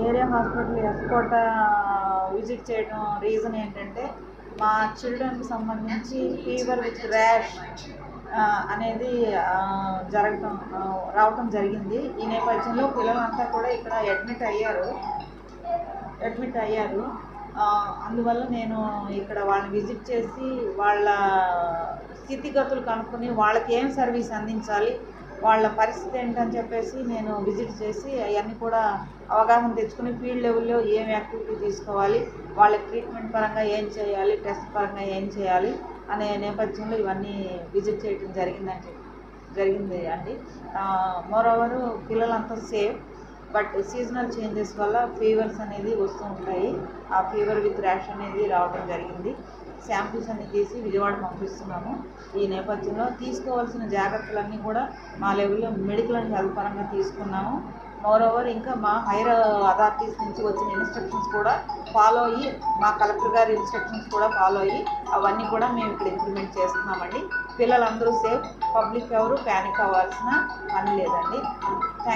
Area hospital S. Kota visit చేయడం reason ఏంటంటే మా చిల్డ్రన్కి సంబంధించి ఫీవర్ విత్ ర్యాష్ అనేది రావటం జరిగింది. ఈ నేపథ్యంలో పిల్లలంతా కూడా ఇక్కడ అడ్మిట్ అయ్యారు. అందువల్ల నేను ఇక్కడ వాళ్ళని విజిట్ చేసి వాళ్ళ స్థితిగతులు కనుక్కొని వాళ్ళకి ఏం సర్వీస్ అందించాలి, వాళ్ళ పరిస్థితి ఏంటని చెప్పేసి నేను విజిట్ చేసి అవన్నీ కూడా అవగాహన తెచ్చుకుని ఫీల్డ్ లెవెల్లో ఏం యాక్టివిటీ తీసుకోవాలి, వాళ్ళకి ట్రీట్మెంట్ పరంగా ఏం చేయాలి, టెస్ట్ పరంగా ఏం చేయాలి అనే నేపథ్యంలో ఇవన్నీ విజిట్ చేయడం జరిగింది అండి. మోరోవర్ పిల్లలంతా సేఫ్, బట్ సీజనల్ చేంజెస్ వల్ల ఫీవర్స్ అనేది వస్తూ ఉంటాయి. ఆ ఫీవర్ విత్ ర్యాష్ అనేది రావడం జరిగింది. శాంపిల్స్ అన్ని తీసి విజయవాడ పంపిస్తున్నాము. ఈ నేపథ్యంలో తీసుకోవాల్సిన జాగ్రత్తలన్నీ కూడా మా లెవెల్లో మెడికల్ అండ్ హెల్త్ పరంగా తీసుకున్నాము. మోరోవర్ ఇంకా మా హైయర్ అథారిటీస్ నుంచి వచ్చిన ఇన్స్ట్రక్షన్స్ కూడా ఫాలో అయ్యి, మా కలెక్టర్ గారి ఇన్స్ట్రక్షన్స్ కూడా ఫాలో అయ్యి అవన్నీ కూడా మేము ఇక్కడ ఇంప్లిమెంట్ చేస్తున్నామండి. పిల్లలందరూ సేఫ్, పబ్లిక్ ఎవరు ప్యానిక్ అవ్వాల్సిన పని లేదండి. థ్యాంక్